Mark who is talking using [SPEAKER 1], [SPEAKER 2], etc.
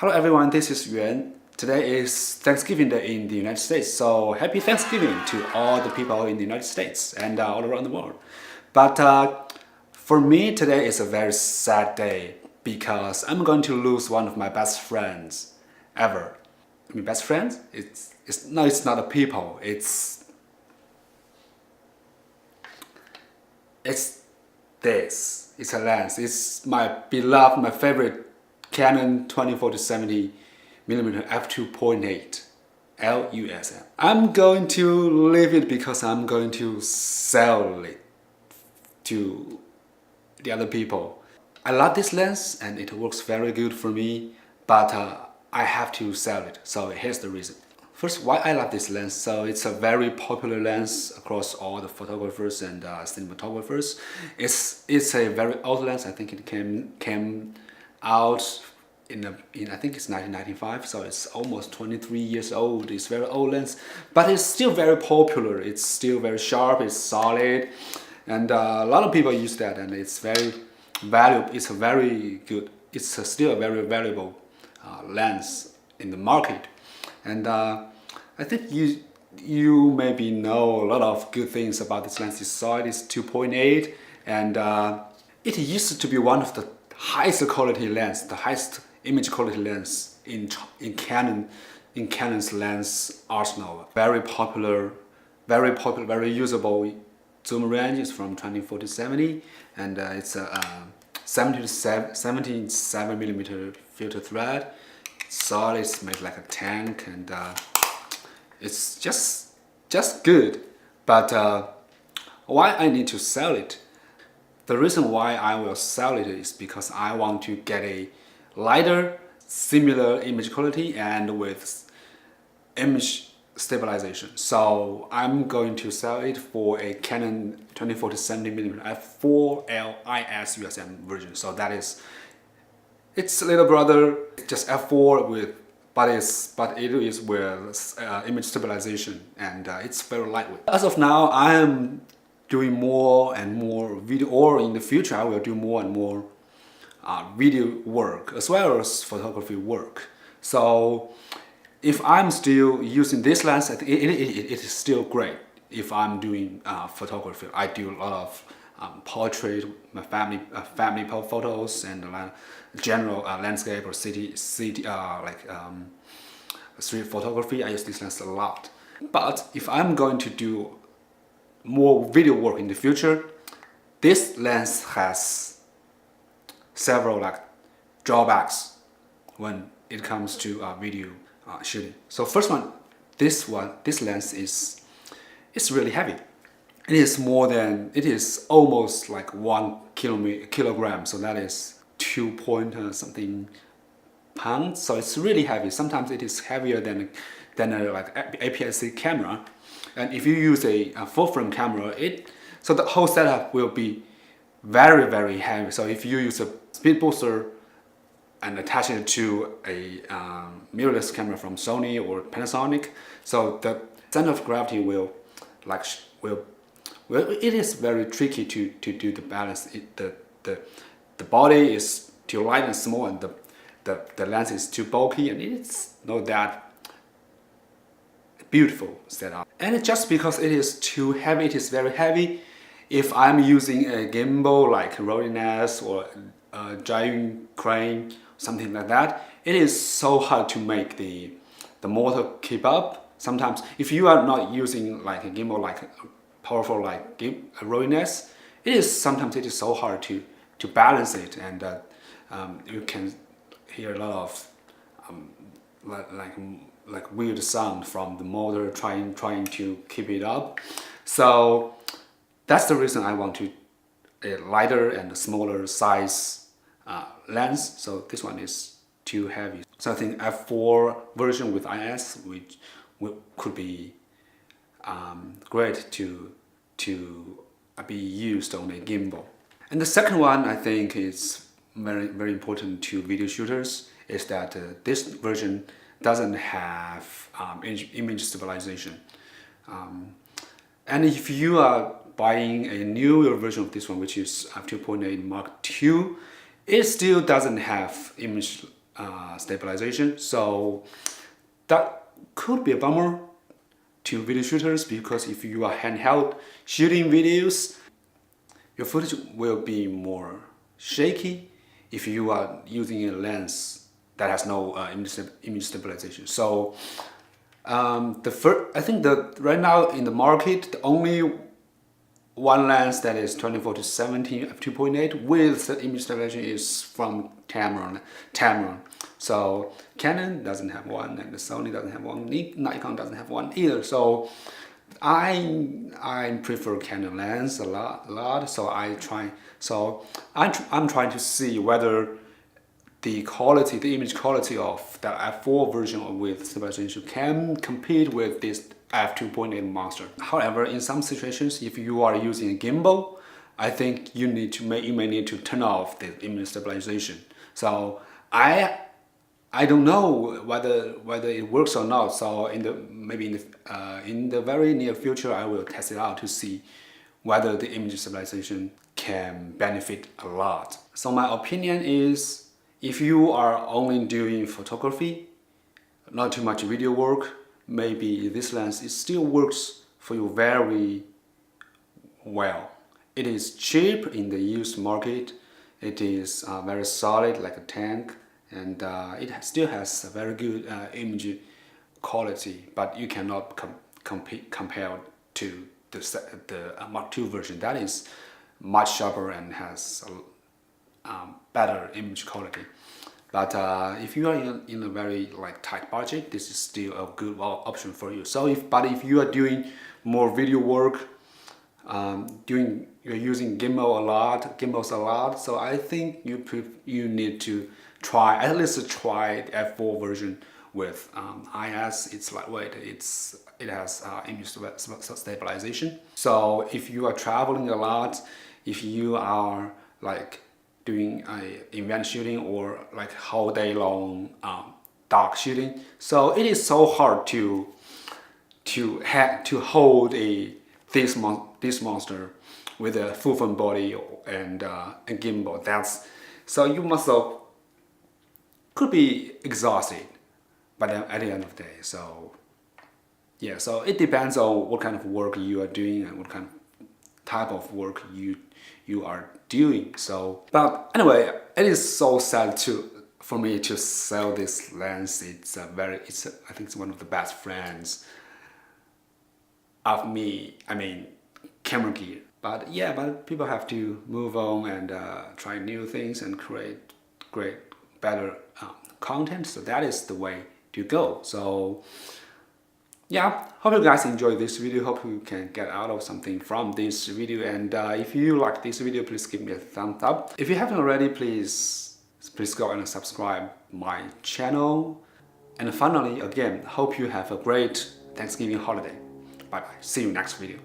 [SPEAKER 1] Hello everyone, this is Yuan. Today is Thanksgiving Day in the United States, so happy Thanksgiving to all the people in the United States and all around the world. But for me, today is a very sad day because I'm going to lose one of my best friends ever. I mean, best friends? It's not a people. It's this. It's a lens. It's my beloved, my favorite Canon 24-70mm F2.8L USM. I'm going to leave it because I'm going to sell it to the other people. I love this lens and it works very good for me, but I have to sell it. So here's the reason. First, why I love this lens. So it's a very popular lens across all the photographers and cinematographers. It's a very old lens. I think it came out in I think it's 1995, so it's almost 23 years old. It's very old lens, but it's still very popular. It's still very sharp. It's solid, and a lot of people use that, and it's very valuable. It's a very good. It's still a very valuable lens in the market, and I think you maybe know a lot of good things about this lens. You saw it is 2.8, and it used to be one of the highest quality lens, the highest image quality lens in Canon's lens arsenal. Very popular, very usable zoom range is from 24 to 70, and it's a 77mm filter thread. Solid, it's made like a tank, and it's just good. But why I need to sell it? The reason why I will sell it is because I want to get a lighter, similar image quality and with image stabilization. So I'm going to sell it for a Canon 24-70mm F4L IS USM version. So that is its little brother, just F4 with, but it is with image stabilization, and it's very lightweight. As of now, I am doing more and more video, or in the future I will do more and more video work as well as photography work. So if I'm still using this lens, I think it is still great. If I'm doing photography, I do a lot of portrait, my family photos, and general landscape or city street photography. I use this lens a lot. But if I'm going to do more video work in the future, this lens has several drawbacks when it comes to video shooting. So first one, this lens is really heavy. It is almost like 1 kilogram, so that is 2 point something pounds. So it's really heavy. Sometimes it is heavier than a APS-C camera. And if you use a full frame camera, so the whole setup will be very heavy. So if you use a speed booster and attach it to a mirrorless camera from Sony or Panasonic, so the center of gravity will it is very tricky to do the balance. The body is too light and small, and the lens is too bulky, and it's not that beautiful setup. And just because it is too heavy, it is very heavy. If I'm using a gimbal like Rollins or a driving crane, something like that, it is so hard to make the motor keep up. Sometimes, if you are not using like a gimbal, like powerful like Rollins, sometimes it is so hard to balance it, and you can hear a lot of like weird sound from the motor trying to keep it up. So that's the reason I want a lighter and a smaller size lens. So this one is too heavy. So I think F4 version with IS, which could be great to be used on a gimbal. And the second one I think is very important to video shooters is that this version doesn't have image stabilization. And if you are buying a newer version of this one, which is F2.8 Mark II, it still doesn't have image stabilization. So that could be a bummer to video shooters, because if you are handheld shooting videos, your footage will be more shaky if you are using a lens that has no image stabilization. So I think that right now in the market, the only one lens that is 24-70 f2.8 with the image stabilization is from Canon. So Canon doesn't have one, and the Sony doesn't have one. Nikon doesn't have one either. So I prefer Canon lens a lot. So I'm trying to see whether the image quality of the F4 version with stabilization can compete with this F2.8 monster. However, in some situations, if you are using a gimbal, I think you may need to turn off the image stabilization. So I don't know whether it works or not. So in the very near future, I will test it out to see whether the image stabilization can benefit a lot. So my opinion is, if you are only doing photography, not too much video work, maybe this lens still works for you very well. It is cheap in the used market. It is very solid like a tank, and it still has a very good image quality, but you cannot compare to the Mark II version. That is much sharper and has better image quality. But if you are in a very tight budget, this is still a good option for you. So if you are doing more video work, you're using gimbals a lot, so I think you need to at least try the F4 version with IS. It's lightweight. It has image stabilization. So if you are traveling a lot, if you are doing event shooting or whole day long dark shooting, so it is so hard to hold this monster with a full frame body and a gimbal. So you must could be exhausted at the end of the day. So yeah, so it depends on what kind of work you are doing and what kind of type of work you are doing. So, but anyway, it is so sad for me to sell this lens. I think it's one of the best friends of me. I mean, camera gear. But yeah, but people have to move on and try new things and create better content. So that is the way to go. So yeah, hope you guys enjoyed this video. Hope you can get out of something from this video. And if you like this video, please give me a thumbs up. If you haven't already, please go and subscribe my channel. And finally, again, hope you have a great Thanksgiving holiday. Bye bye. See you next video.